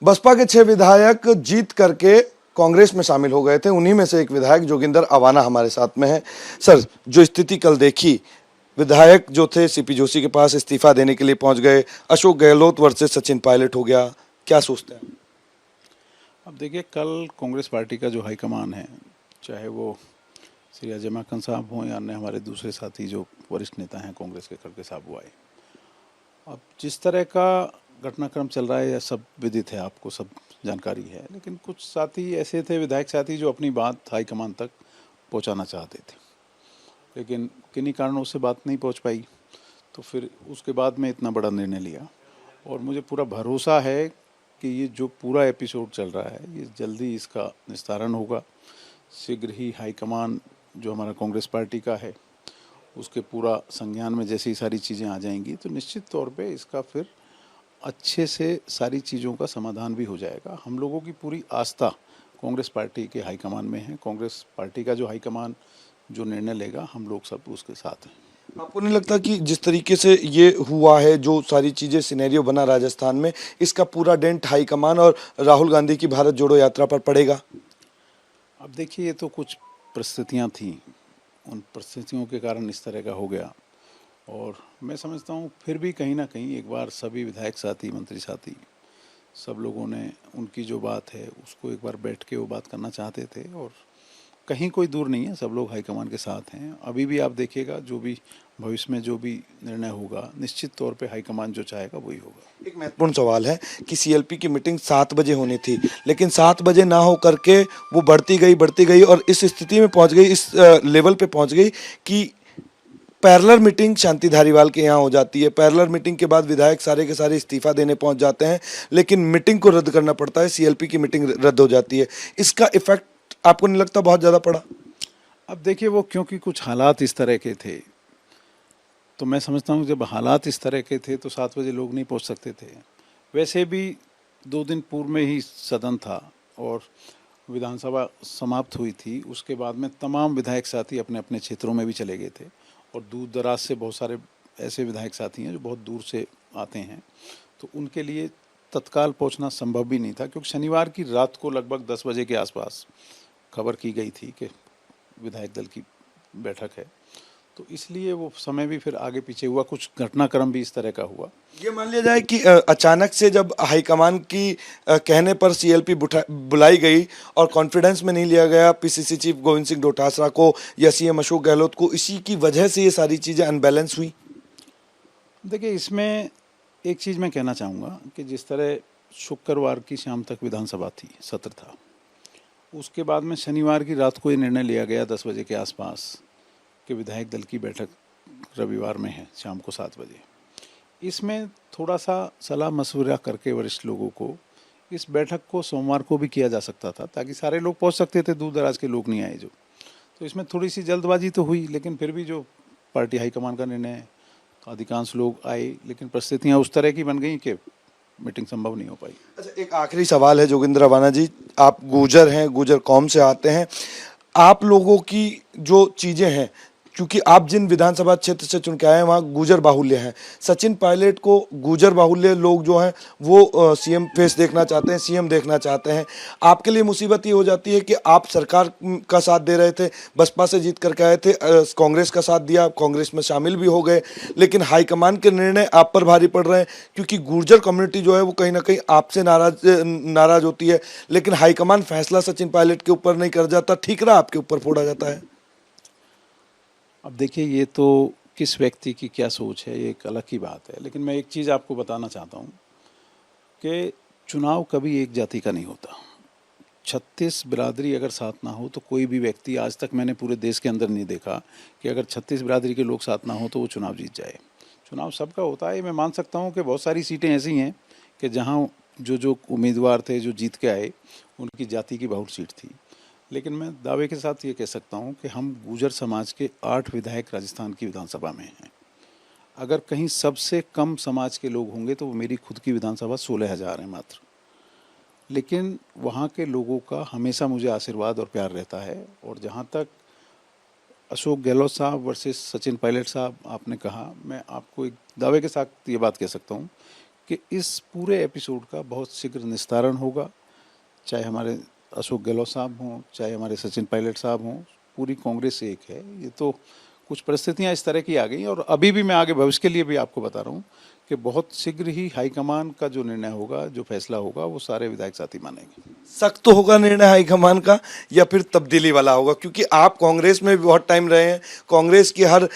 बसपा के 6 विधायक जीत करके कांग्रेस में शामिल हो गए थे। उन्हीं में से एक विधायक जोगिंदर अवाना हमारे साथ में है। सर, जो स्थिति कल देखी, विधायक जो थे सीपी जोशी के पास इस्तीफा देने के लिए पहुंच गए, अशोक गहलोत वर्सेस सचिन पायलट हो गया, क्या सोचते हैं? अब देखिए, कल कांग्रेस पार्टी का जो हाईकमान है, चाहे वो श्री अजय माकन साहब हों या अन्य हमारे दूसरे साथी जो वरिष्ठ नेता हैं कांग्रेस के, खड़गे साहब वो आए। अब जिस तरह का घटनाक्रम चल रहा है यह सब विदित है, आपको सब जानकारी है, लेकिन कुछ साथी ऐसे थे, विधायक साथी, जो अपनी बात हाईकमान तक पहुंचाना चाहते थे, लेकिन किन्हीं कारणों से बात नहीं पहुंच पाई। तो फिर उसके बाद में इतना बड़ा निर्णय लिया, और मुझे पूरा भरोसा है कि ये जो पूरा एपिसोड चल रहा है ये जल्दी इसका निस्तारण होगा। शीघ्र ही हाईकमान जो हमारा कांग्रेस पार्टी का है उसके पूरा संज्ञान में जैसे ही सारी चीज़ें आ जाएंगी तो निश्चित तौर पे इसका फिर अच्छे से सारी चीज़ों का समाधान भी हो जाएगा। हम लोगों की पूरी आस्था कांग्रेस पार्टी के हाईकमान में है। कांग्रेस पार्टी का जो हाईकमान जो निर्णय लेगा, हम लोग सब उसके साथ हैं। आपको नहीं लगता कि जिस तरीके से ये हुआ है, जो सारी चीजें सिनेरियो बना राजस्थान में, इसका पूरा डेंट हाईकमान और राहुल गांधी की भारत जोड़ो यात्रा पर पड़ेगा? अब देखिए, ये तो कुछ परिस्थितियां थीं, उन परिस्थितियों के कारण इस तरह का हो गया, और मैं समझता हूँ फिर भी कहीं ना कहीं एक बार सभी विधायक साथी, मंत्री साथी, सब लोगों ने उनकी जो बात है उसको एक बार बैठ के वो बात करना चाहते थे, और कहीं कोई दूर नहीं है, सब लोग हाईकमान के साथ हैं। अभी भी आप देखिएगा, जो भी भविष्य में जो भी निर्णय होगा, निश्चित तौर पे हाईकमान जो चाहेगा वही होगा। एक महत्वपूर्ण सवाल है कि सीएलपी की मीटिंग 7 बजे होनी थी, लेकिन 7 बजे ना हो करके वो बढ़ती गई और इस स्थिति में पहुंच गई, इस लेवल पे पहुंच गई कि पैरेलल मीटिंग शांति धारीवाल के यहाँ हो जाती है। पैरेलल मीटिंग के बाद विधायक सारे के सारे इस्तीफा देने पहुंच जाते हैं, लेकिन मीटिंग को रद्द करना पड़ता है, सीएलपी की मीटिंग रद्द हो जाती है। इसका इफेक्ट आपको नहीं लगता बहुत ज़्यादा पड़ा? अब देखिए, वो क्योंकि कुछ हालात इस तरह के थे, तो मैं समझता हूँ जब हालात इस तरह के थे तो 7 बजे लोग नहीं पहुँच सकते थे। वैसे भी 2 दिन पूर्व में ही सदन था और विधानसभा समाप्त हुई थी। उसके बाद में तमाम विधायक साथी अपने अपने क्षेत्रों में भी चले गए थे, और दूर दराज से बहुत सारे ऐसे विधायक साथी हैं जो बहुत दूर से आते हैं, तो उनके लिए तत्काल पहुंचना संभव भी नहीं था, क्योंकि शनिवार की रात को लगभग 10 बजे के आसपास खबर की गई थी कि विधायक दल की बैठक है, तो इसलिए वो समय भी फिर आगे पीछे हुआ, कुछ घटनाक्रम भी इस तरह का हुआ। ये मान लिया जाए कि अचानक से जब हाईकमान की कहने पर सीएलपी बुलाई गई और कॉन्फिडेंस में नहीं लिया गया पीसीसी चीफ गोविंद सिंह डोटासरा को या सीएम अशोक गहलोत को, इसी की वजह से ये सारी चीज़ें अनबैलेंस हुई। देखिए, इसमें एक चीज़ मैं कहना चाहूँगा कि जिस तरह शुक्रवार की शाम तक विधानसभा थी, सत्र था, उसके बाद में शनिवार की रात को ये निर्णय लिया गया 10 बजे के आसपास कि विधायक दल की बैठक रविवार में है शाम को 7 बजे। इसमें थोड़ा सा सलाह मशवरा करके वरिष्ठ लोगों को इस बैठक को सोमवार को भी किया जा सकता था, ताकि सारे लोग पहुंच सकते थे, दूर दराज के लोग नहीं आए जो। तो इसमें थोड़ी सी जल्दबाजी तो हुई, लेकिन फिर भी जो पार्टी हाईकमान का निर्णय है, अधिकांश लोग आए, लेकिन परिस्थितियाँ उस तरह की बन गई कि मीटिंग संभव नहीं हो पाई। अच्छा, एक आखिरी सवाल है जोगिंदर अवाना जी, आप गुर्जर हैं, गुर्जर कौम से आते हैं, आप लोगों की जो चीज़ें हैं, क्योंकि आप जिन विधानसभा क्षेत्र से चुन के आए हैं वहाँ गुर्जर बाहुल्य हैं, सचिन पायलट को गुर्जर बाहुल्य लोग जो हैं वो सीएम फेस देखना चाहते हैं, सीएम देखना चाहते हैं। आपके लिए मुसीबत ये हो जाती है कि आप सरकार का साथ दे रहे थे, बसपा से जीत करके आए थे, कांग्रेस का साथ दिया, कांग्रेस में शामिल भी हो गए, लेकिन हाईकमान के निर्णय आप पर भारी पड़ रहे हैं, क्योंकि गुर्जर कम्युनिटी जो है वो कहीं ना कहीं आपसे नाराज होती है, लेकिन हाईकमान फैसला सचिन पायलट के ऊपर नहीं कर जाता, ठीकरा आपके ऊपर फोड़ा जाता है। अब देखिए, ये तो किस व्यक्ति की क्या सोच है, ये एक अलग की बात है, लेकिन मैं एक चीज़ आपको बताना चाहता हूँ कि चुनाव कभी एक जाति का नहीं होता। 36 बिरादरी अगर साथ ना हो तो कोई भी व्यक्ति, आज तक मैंने पूरे देश के अंदर नहीं देखा कि अगर 36 बिरादरी के लोग साथ ना हो तो वो चुनाव जीत जाए। चुनाव सबका होता है। मैं मान सकता हूँ कि बहुत सारी सीटें ऐसी हैं कि जहाँ जो उम्मीदवार थे जो जीत के आए, उनकी जाति की बहुत सीट थी, लेकिन मैं दावे के साथ ये कह सकता हूँ कि हम गुर्जर समाज के 8 विधायक राजस्थान की विधानसभा में हैं। अगर कहीं सबसे कम समाज के लोग होंगे तो वो मेरी खुद की विधानसभा 16,000 है मात्र, लेकिन वहाँ के लोगों का हमेशा मुझे आशीर्वाद और प्यार रहता है। और जहाँ तक अशोक गहलोत साहब वर्सेस सचिन पायलट साहब आपने कहा, मैं आपको एक दावे के साथ ये बात कह सकता हूँ कि इस पूरे एपिसोड का बहुत शीघ्र निस्तारण होगा, चाहे हमारे अशोक गहलोत साहब हों, चाहे हमारे सचिन पायलट साहब हों, पूरी कांग्रेस एक है। ये तो कुछ परिस्थितियां इस तरह की आ गई, और अभी भी मैं आगे भविष्य के लिए भी आपको बता रहा हूँ कि बहुत शीघ्र ही हाईकमान का जो निर्णय होगा, जो फैसला होगा, वो सारे विधायक साथी मानेंगे। सख्त तो होगा निर्णय हाईकमान का या फिर तब्दीली वाला होगा, क्योंकि आप कांग्रेस में भी बहुत टाइम रहे हैं, कांग्रेस की हर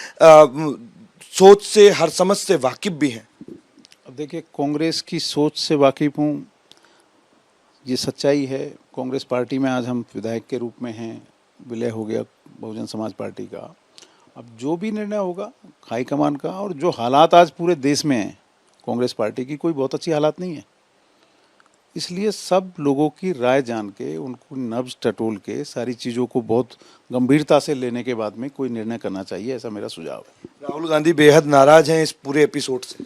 सोच से, हर समझ से वाकिफ भी हैं। अब देखिए, कांग्रेस की सोच से वाकिफ हूँ, ये सच्चाई है। कांग्रेस पार्टी में आज हम विधायक के रूप में हैं, विलय हो गया बहुजन समाज पार्टी का। अब जो भी निर्णय होगा हाईकमान का, और जो हालात आज पूरे देश में हैं कांग्रेस पार्टी की, कोई बहुत अच्छी हालात नहीं है। इसलिए सब लोगों की राय जान के, उनको नब्ज टटोल के, सारी चीज़ों को बहुत गंभीरता से लेने के बाद में कोई निर्णय करना चाहिए, ऐसा मेरा सुझाव है। राहुल गांधी बेहद नाराज हैं इस पूरे एपिसोड से।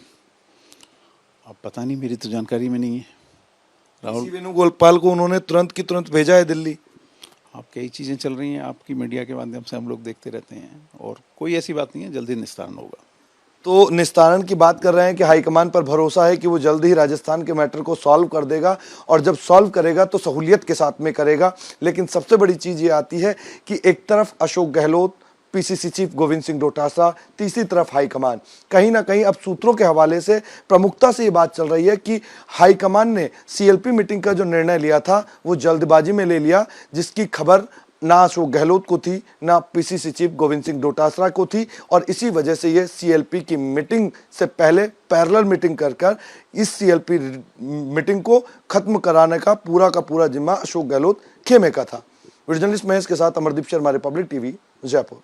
अब पता नहीं, मेरी तो जानकारी में नहीं है। राहुल वेणुगोपाल को उन्होंने तुरंत की तुरंत भेजा है दिल्ली। आप कई चीज़ें चल रही हैं आपकी मीडिया के माध्यम से, हम लोग देखते रहते हैं, और कोई ऐसी बात नहीं है, जल्दी निस्तारण होगा। तो निस्तारण की बात कर रहे हैं कि हाईकमान पर भरोसा है कि वो जल्द ही राजस्थान के मैटर को सॉल्व कर देगा, और जब सॉल्व करेगा तो सहूलियत के साथ में करेगा। लेकिन सबसे बड़ी चीज़ ये आती है कि एक तरफ अशोक गहलोत, पीसीसी चीफ गोविंद सिंह डोटासरा, तीसरी तरफ हाईकमान। कहीं ना कहीं अब सूत्रों के हवाले से प्रमुखता से ये बात चल रही है कि हाईकमान ने सीएलपी मीटिंग का जो निर्णय लिया था वो जल्दबाजी में ले लिया, जिसकी खबर ना अशोक गहलोत को थी, ना पीसीसी चीफ गोविंद सिंह डोटासरा को थी, और इसी वजह से ये सीएलपी की मीटिंग से पहले पैरेलल मीटिंग कर इस सीएलपी मीटिंग को खत्म कराने का पूरा जिम्मा अशोक गहलोत खेमे का था। वीडियो जर्नलिस्ट महेश के साथ अमरदीप शर्मा, रिपब्लिक टीवी, जयपुर।